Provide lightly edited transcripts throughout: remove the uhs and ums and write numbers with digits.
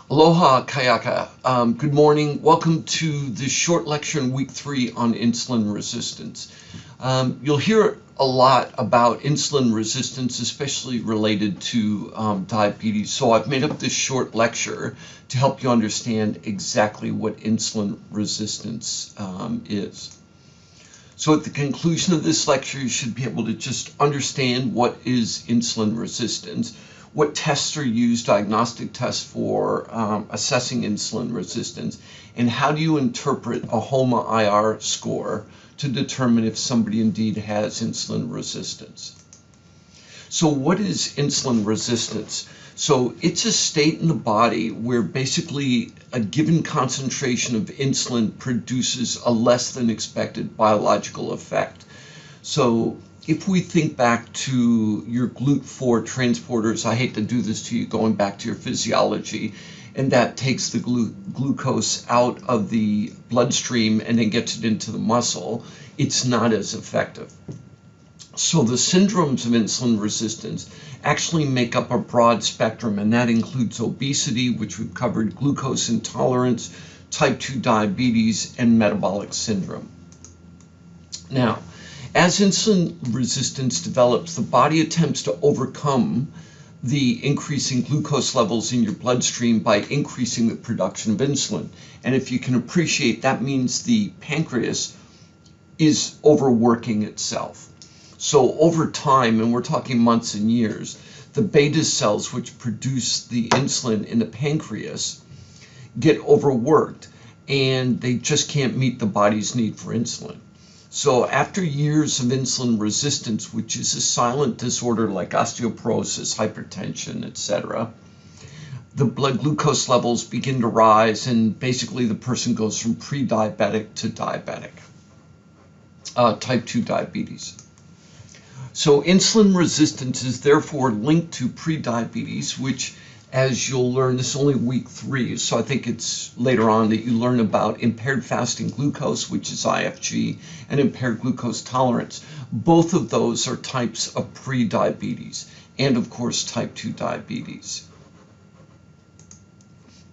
Aloha Kayaka. Good morning. Welcome to this short lecture in week 3 on insulin resistance. You'll hear a lot about insulin resistance, especially related to diabetes. So I've made up this short lecture to help you understand exactly what insulin resistance is. So at the conclusion of this lecture, you should be able to just understand what is insulin resistance, what tests are used, diagnostic tests for assessing insulin resistance, and how do you interpret a HOMA-IR score to determine if somebody indeed has insulin resistance. So what is insulin resistance? So it's a state in the body where basically a given concentration of insulin produces a less than expected biological effect. So if we think back to your GLUT4 transporters, I hate to do this to you, going back to your physiology, and that takes the glucose out of the bloodstream and then gets it into the muscle, it's not as effective. So the syndromes of insulin resistance actually make up a broad spectrum, and that includes obesity, which we've covered, glucose intolerance, type 2 diabetes, and metabolic syndrome. Now, as insulin resistance develops, the body attempts to overcome the increasing glucose levels in your bloodstream by increasing the production of insulin. And if you can appreciate, that means the pancreas is overworking itself. So over time, and we're talking months and years, the beta cells which produce the insulin in the pancreas get overworked and they just can't meet the body's need for insulin. So after years of insulin resistance, which is a silent disorder like osteoporosis, hypertension, etc., the blood glucose levels begin to rise and basically the person goes from pre-diabetic to diabetic, type 2 diabetes. So insulin resistance is therefore linked to prediabetes, which, as you'll learn, this is only week 3, so I think it's later on that you learn about impaired fasting glucose, which is IFG, and impaired glucose tolerance. Both of those are types of prediabetes, and of course type 2 diabetes.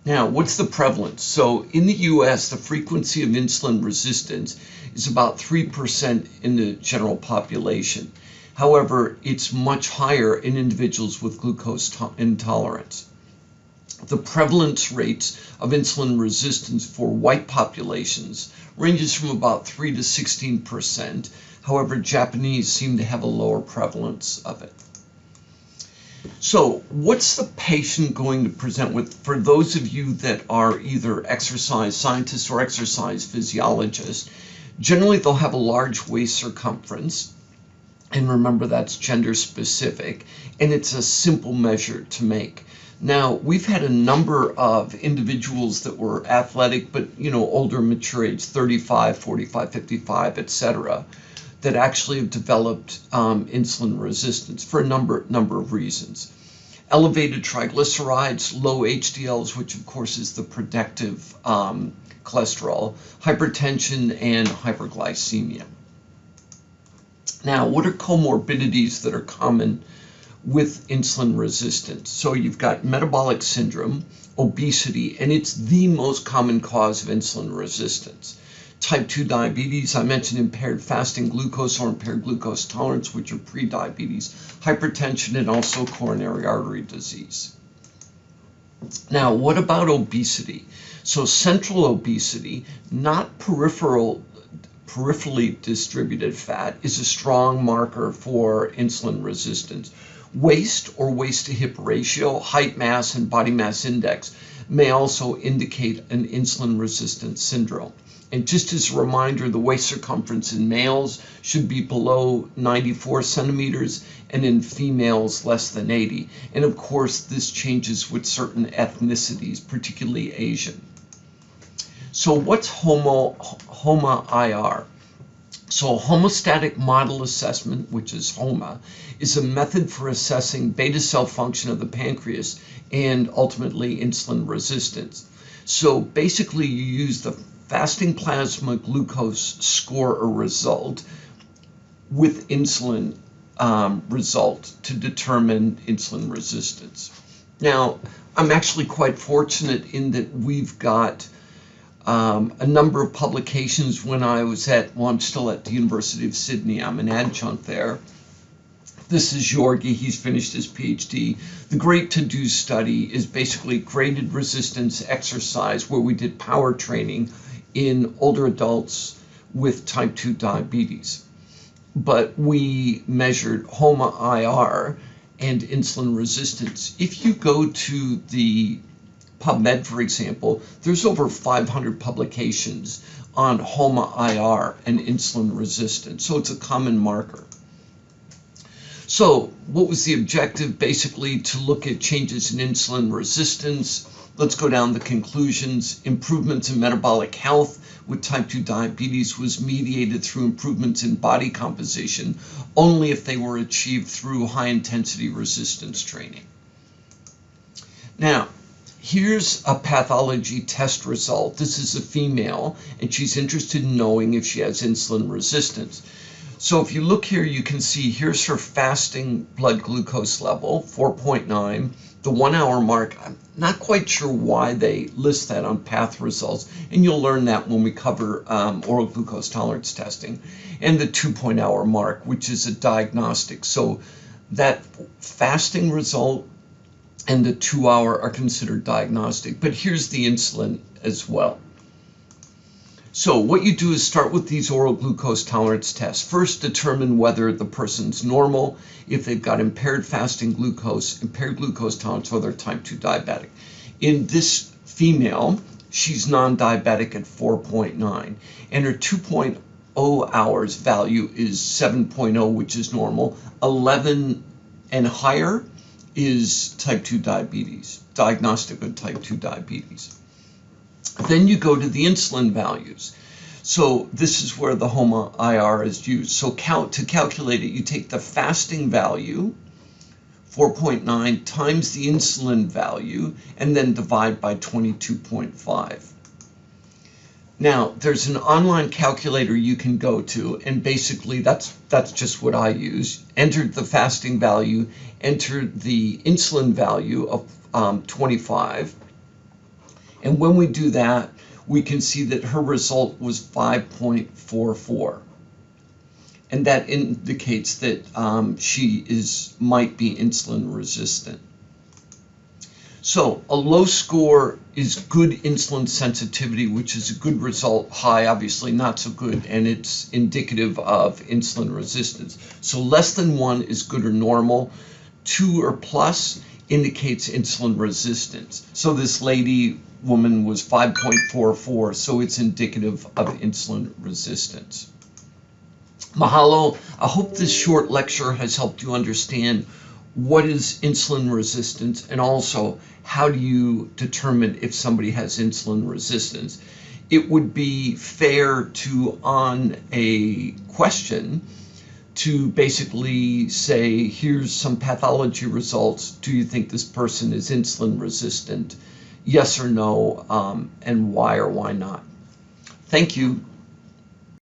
Now, what's the prevalence? So in the US, the frequency of insulin resistance is about 3% in the general population. However, it's much higher in individuals with glucose intolerance. The prevalence rates of insulin resistance for white populations ranges from about 3 to 16%. However, Japanese seem to have a lower prevalence of it. So what's the patient going to present with? For those of you that are either exercise scientists or exercise physiologists, generally they'll have a large waist circumference. And remember, that's gender specific, and it's a simple measure to make. Now, we've had a number of individuals that were athletic, but older, mature age, 35, 45, 55, etc., that actually have developed insulin resistance for a number of reasons. Elevated triglycerides, low HDLs, which of course is the protective cholesterol, hypertension, and hyperglycemia. Now, what are comorbidities that are common with insulin resistance? So you've got metabolic syndrome, obesity, and it's the most common cause of insulin resistance. Type 2 diabetes, I mentioned impaired fasting glucose or impaired glucose tolerance, which are prediabetes, hypertension, and also coronary artery disease. Now, what about obesity? So central obesity, not peripherally distributed fat, is a strong marker for insulin resistance. Waist or waist to hip ratio, height mass, and body mass index may also indicate an insulin resistance syndrome. And just as a reminder, the waist circumference in males should be below 94 centimeters and in females less than 80. And of course, this changes with certain ethnicities, particularly Asian. So what's HOMA-IR? So homeostatic model assessment, which is HOMA, is a method for assessing beta cell function of the pancreas and ultimately insulin resistance. So basically you use the fasting plasma glucose score or result with insulin result to determine insulin resistance. Now, I'm actually quite fortunate in that we've got a number of publications. When I was I'm still at the University of Sydney. I'm an adjunct there. This is Jorgi. He's finished his PhD. The Great To Do study is basically graded resistance exercise where we did power training in older adults with type 2 diabetes. But we measured HOMA-IR and insulin resistance. If you go to the PubMed, for example, there's over 500 publications on HOMA-IR and insulin resistance. So it's a common marker. So what was the objective? Basically to look at changes in insulin resistance. Let's go down the conclusions. Improvements in metabolic health with type 2 diabetes was mediated through improvements in body composition only if they were achieved through high-intensity resistance training. Now, here's a pathology test result. This is a female, and she's interested in knowing if she has insulin resistance. So if you look here, you can see here's her fasting blood glucose level, 4.9. The 1 hour mark, I'm not quite sure why they list that on path results, and you'll learn that when we cover oral glucose tolerance testing. And the 2.0 mark, which is a diagnostic. So that fasting result and the 2 hour are considered diagnostic. But here's the insulin as well. So what you do is start with these oral glucose tolerance tests. First, determine whether the person's normal, if they've got impaired fasting glucose, impaired glucose tolerance, or they're type 2 diabetic. In this female, she's non-diabetic at 4.9, and her 2.0 hours value is 7.0, which is normal. 11 and higher is type 2 diabetes, diagnostic of type 2 diabetes. Then you go to the insulin values. So this is where the HOMA-IR is used. So to calculate it, you take the fasting value, 4.9, times the insulin value, and then divide by 22.5. Now, there's an online calculator you can go to, and basically that's just what I use. Enter the fasting value, enter the insulin value of 25, and when we do that, we can see that her result was 5.44. And that indicates that she might be insulin resistant. So a low score is good insulin sensitivity, which is a good result. High, obviously not so good, and it's indicative of insulin resistance. So less than 1 is good or normal. 2 or plus indicates insulin resistance. So this woman was 5.44, so it's indicative of insulin resistance. Mahalo. I hope this short lecture has helped you understand what is insulin resistance, and also how do you determine if somebody has insulin resistance. It would be fair to, on a question, to basically say, here's some pathology results. Do you think this person is insulin resistant? Yes or no, and why or why not? Thank you.